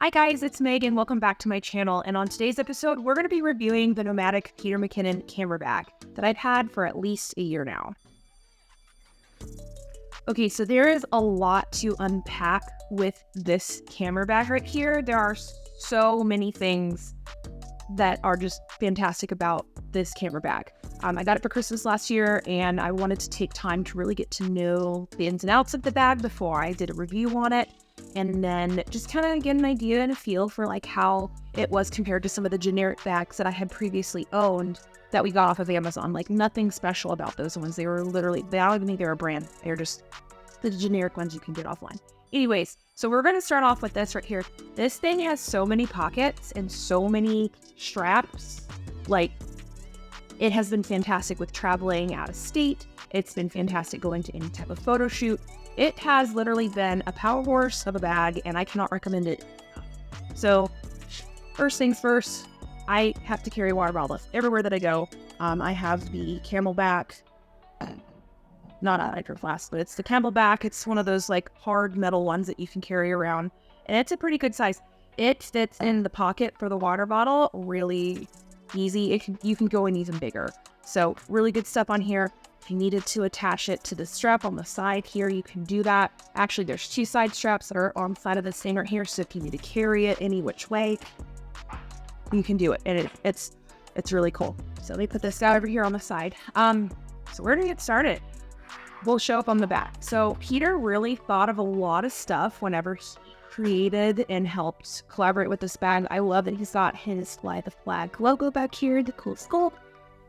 Hi guys, it's Megan. Welcome back to my channel. And on today's episode, we're going to be reviewing the Nomadic Peter McKinnon camera bag that I've had for at least a year now. Okay, so there is a lot to unpack with this camera bag right here. There are so many things that are just fantastic about this camera bag. I got it for Christmas last year, and I wanted to take time to really get to know the ins and outs of the bag before I did a review on it. And then just kind of get an idea and a feel for like how it was compared to some of the generic bags that I had previously owned that we got off of Amazon. Like nothing special about those ones. They were literally, I don't even think they're a brand. They're just the generic ones you can get offline. Anyways, so we're going to start off with this right here. This thing has so many pockets and so many straps. Like it has been fantastic with traveling out of state. It's been fantastic going to any type of photo shoot. It has literally been a power horse of a bag, and I cannot recommend it. So, first things first, I have to carry a water bottle everywhere that I go. I have the Camelback, not a Nitro Flask, but it's the Camelback. It's one of those like hard metal ones that you can carry around, and it's a pretty good size. It fits in the pocket for the water bottle really easy. You can go in even bigger. So, really good stuff on here. If you needed to attach it to the strap on the side here, you can do that. Actually, there's two side straps that are on the side of this thing right here. So if you need to carry it any which way, you can do it. And it's really cool. So let me put this down over here on the side. So we're gonna get started. We'll show up on the back. So Peter really thought of a lot of stuff whenever he created and helped collaborate with this bag. I love that he's got his Fly the Flag logo back here, the cool sculpt.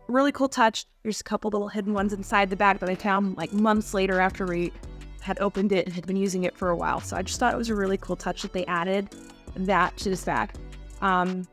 Really cool touch. There's a couple little hidden ones inside the bag that I found like months later after we had opened it and had been using it for a while. So I just thought it was a really cool touch that they added that to this bag. On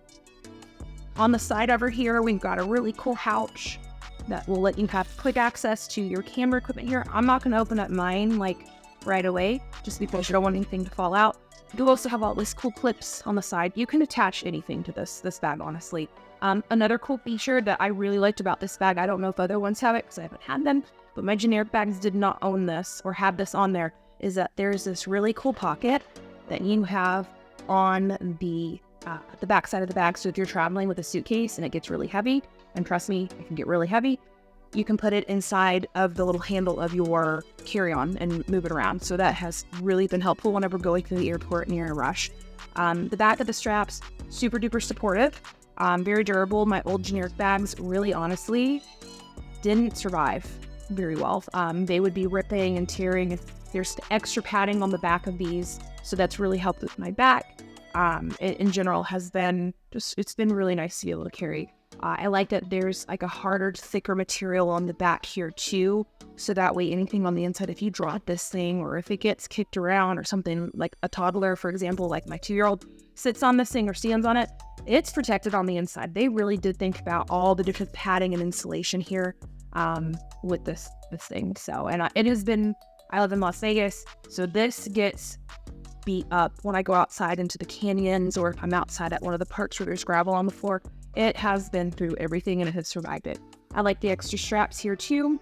the side over here, we've got a really cool pouch that will let you have quick access to your camera equipment here. I'm not going to open up mine like right away just because you don't want anything to fall out. You also have all these cool clips on the side. You can attach anything to this bag, honestly. Another cool feature that I really liked about this bag, I don't know if other ones have it because I haven't had them, but my generic bags did not own this or have this on there, is that there's this really cool pocket that you have on the back side of the bag. So if you're traveling with a suitcase and it gets really heavy, and trust me, it can get really heavy, you can put it inside of the little handle of your carry-on and move it around. So that has really been helpful whenever going to the airport and you're in a rush. The back of the straps, super duper supportive. Very durable. My old generic bags really honestly didn't survive very well. They would be ripping and tearing. There's extra padding on the back of these, so that's really helped with my back. In general has been it's been really nice to be able to carry. I like that there's like a harder, thicker material on the back here too, so that way anything on the inside, if you drop this thing or if it gets kicked around or something, like a toddler, for example, like my 2-year-old sits on this thing or stands on it, it's protected on the inside. They really did think about all the different padding and insulation here with this thing. So, and it has been, I live in Las Vegas, so this gets beat up when I go outside into the canyons or if I'm outside at one of the parks where there's gravel on the floor. It has been through everything and it has survived it. I like the extra straps here too.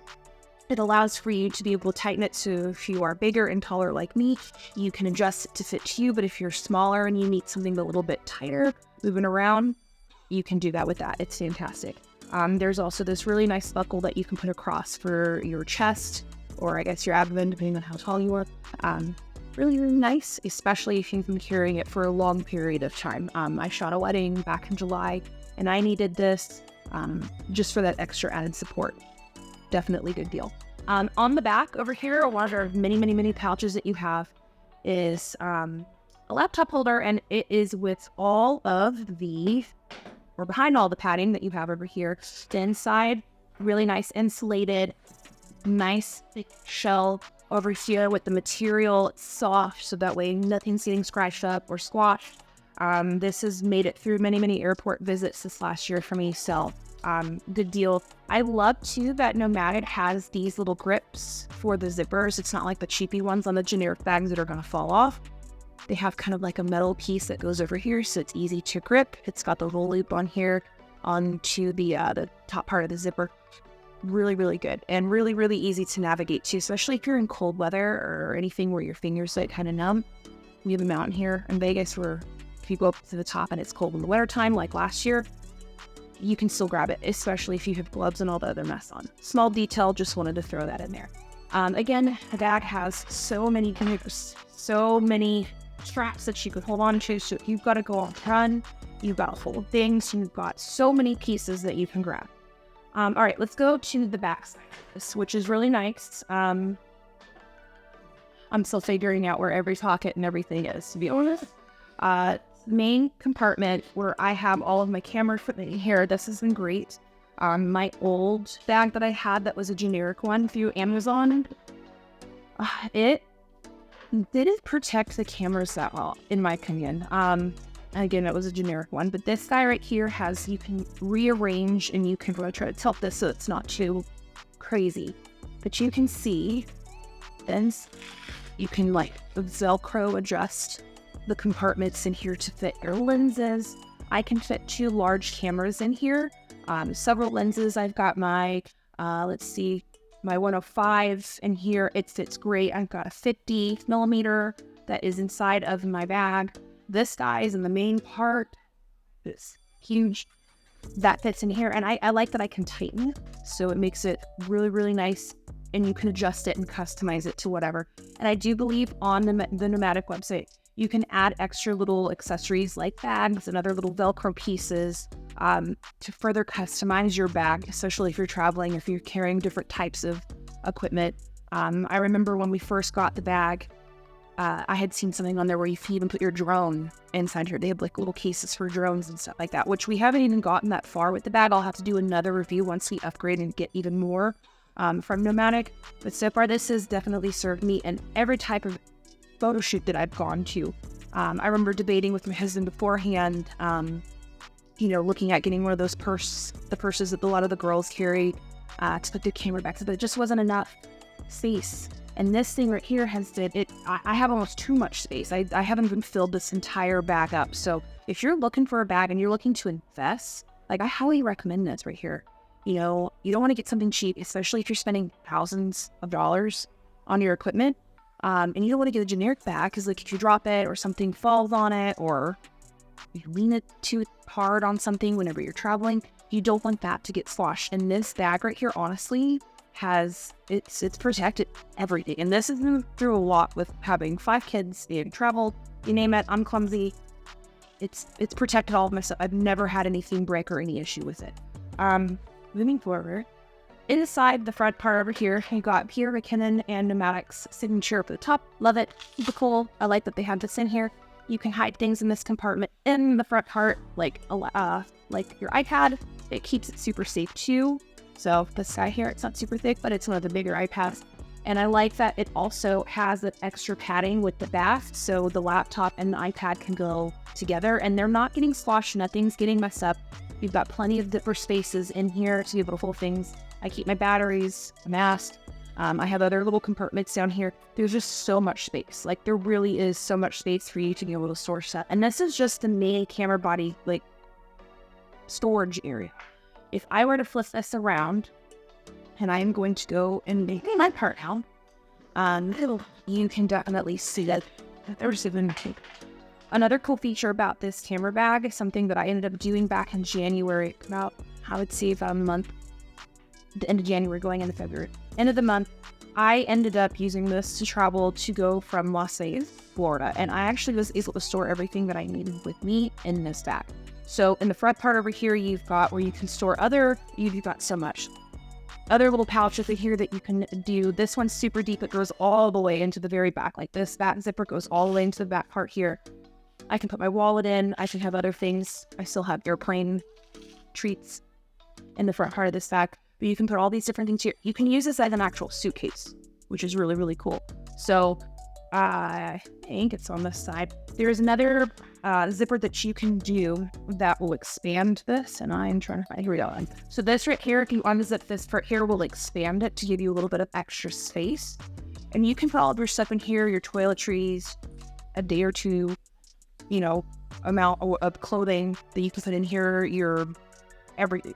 It allows for you to be able to tighten it, so if you are bigger and taller like me, you can adjust it to fit you, but if you're smaller and you need something a little bit tighter moving around, you can do that with that. It's fantastic. There's also this really nice buckle that you can put across for your chest, or I guess your abdomen, depending on how tall you are. Really, really nice, especially if you've been carrying it for a long period of time. I shot a wedding back in July, and I needed this just for that extra added support. Definitely good deal. On the back over here, one of our many pouches that you have is a laptop holder, and it is with all of the, or behind all the padding that you have over here. The inside, really nice insulated, nice thick shell over here with the material. It's soft, so that way nothing's getting scratched up or squashed. This has made it through many airport visits this last year for me, so good deal. I love too that Nomadic has these little grips for the zippers. It's not like the cheapy ones on the generic bags that are going to fall off. They have kind of like a metal piece that goes over here, so it's easy to grip. It's got the roll loop on here onto the top part of the zipper. Really good, and really easy to navigate too, especially if you're in cold weather or anything where your fingers get kind of numb. We have a mountain here in Vegas where if you go up to the top and it's cold in the wintertime, like last year, you can still grab it, especially if you have gloves and all the other mess on. Small detail, just wanted to throw that in there. Again, the bag has so many straps that you could hold on to. So if you've got to go on a run, you've got a full of things, you've got so many pieces that you can grab. All right, let's go to the back side of this, which is really nice. I'm still figuring out where every pocket and everything is, to be honest. Main compartment where I have all of my camera equipment here. This has been great. My old bag that I had that was a generic one through Amazon, it didn't protect the cameras that well, in my opinion. Again, it was a generic one, but this guy right here has, you can rearrange and you can really try to tilt this so it's not too crazy. But you can see this, you can like Velcro adjust the compartments in here to fit your lenses. I can fit 2 large cameras in here, several lenses. I've got my, let's see, my 105 in here. It fits great. I've got a 50 millimeter that is inside of my bag. This guy is in the main part. It's huge. That fits in here. And I like that I can tighten it, so it makes it really, really nice. And you can adjust it and customize it to whatever. And I do believe on the Nomadic website, you can add extra little accessories like bags and other little Velcro pieces to further customize your bag, especially if you're traveling, if you're carrying different types of equipment. I remember when we first got the bag, I had seen something on there where you can even put your drone inside here. They have like little cases for drones and stuff like that, which we haven't even gotten that far with the bag. I'll have to do another review once we upgrade and get even more from Nomadic. But so far, this has definitely served me in every type of photo shoot that I've gone to. I remember debating with my husband beforehand, looking at getting one of those the purses that a lot of the girls carry to put their camera back, but it just wasn't enough space. And this thing right here I have almost too much space. I haven't even filled this entire bag up. So if you're looking for a bag and you're looking to invest, like I highly recommend this right here. You don't want to get something cheap, especially if you're spending thousands of dollars on your equipment. And you don't want to get a generic bag because like if you drop it or something falls on it or you lean it too hard on something whenever you're traveling, you don't want that to get sloshed. And this bag right here, honestly, it's protected everything. And this has been through a lot with having 5 kids, being traveled, you name it. I'm clumsy. It's protected all of my stuff. I've never had anything break or any issue with it. Moving forward, inside the front part over here, you got Peter McKinnon and Nomadic's signature up at the top. Love it. Super cool. I like that they have this in here. You can hide things in this compartment in the front part, like your iPad. It keeps it super safe too. So this guy here, it's not super thick, but it's one of the bigger iPads. And I like that it also has that extra padding with the back, so the laptop and the iPad can go together and they're not getting sloshed, nothing's getting messed up. You've got plenty of zipper spaces in here to be able to hold things. I keep my batteries, a mask. I have other little compartments down here. There's just so much space. Like there really is so much space for you to be able to store stuff. And this is just the main camera body, like storage area. If I were to flip this around, and I am going to go and make my part now, you can definitely see that there's even another cool feature about this camera bag, something that I ended up doing back in January, about, I would say about a month, the end of January going into February. End of the month, I ended up using this to travel to go from Las Vegas, Florida, and I actually was able to store everything that I needed with me in this bag. So in the front part over here, you've got where you can store you've got so much. Other little pouches in here that you can do. This one's super deep. It goes all the way into the very back. Like this back zipper goes all the way into the back part here. I can put my wallet in. I can have other things. I still have airplane treats in the front part of this bag. But you can put all these different things here. You can use this as an actual suitcase, which is really, really cool. So I think it's on this side. There's another zipper that you can do that will expand this, and I'm trying to find, here we go. So this right here, if you unzip this part here, will expand it to give you a little bit of extra space. And you can put all of your stuff in here, your toiletries, a day or two, amount of clothing that you can put in here,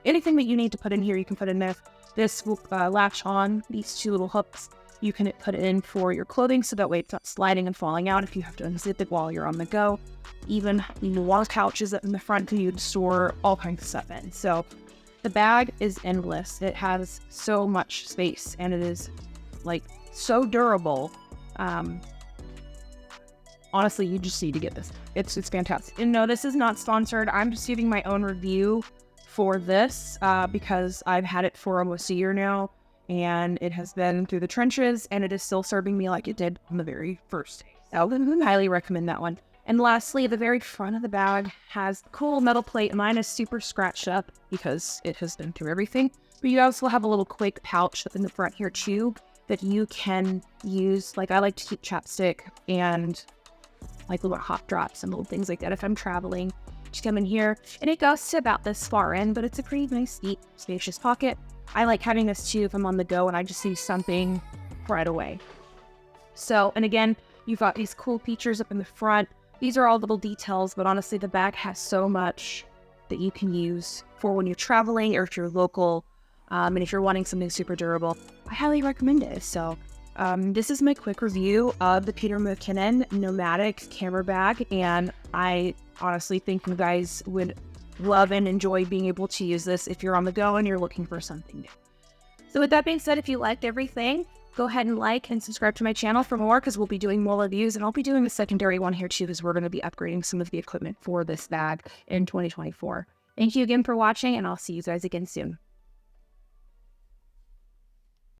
anything that you need to put in here, you can put in there. This will latch on these 2 little hooks. You can put it in for your clothing so that way it's not sliding and falling out if you have to unzip it while you're on the go. Even wall pouches up in the front you'd store all kinds of stuff in. So the bag is endless. It has so much space and it is like so durable. Honestly, you just need to get this. It's fantastic. And no, this is not sponsored. I'm just giving my own review for this because I've had it for almost a year now. And it has been through the trenches, and it is still serving me like it did on the very first day. So I highly recommend that one. And lastly, the very front of the bag has a cool metal plate. Mine is super scratched up because it has been through everything. But you also have a little quick pouch up in the front here too that you can use. Like I like to keep chapstick and like little hot drops and little things like that if I'm traveling. Just come in here, and it goes to about this far in, but it's a pretty nice, deep, spacious pocket. I like having this too if I'm on the go and I just need something right away. So, and again, you've got these cool features up in the front. These are all little details, but honestly, the bag has so much that you can use for when you're traveling or if you're local. And if you're wanting something super durable, I highly recommend it. So, this is my quick review of the Peter McKinnon Nomadic Camera Bag, and I honestly think you guys would love and enjoy being able to use this if you're on the go and you're looking for something new. So with that being said, if you liked everything, go ahead and like and subscribe to my channel for more because we'll be doing more reviews, and I'll be doing a secondary one here too because we're going to be upgrading some of the equipment for this bag in 2024. Thank you again for watching, and I'll see you guys again soon.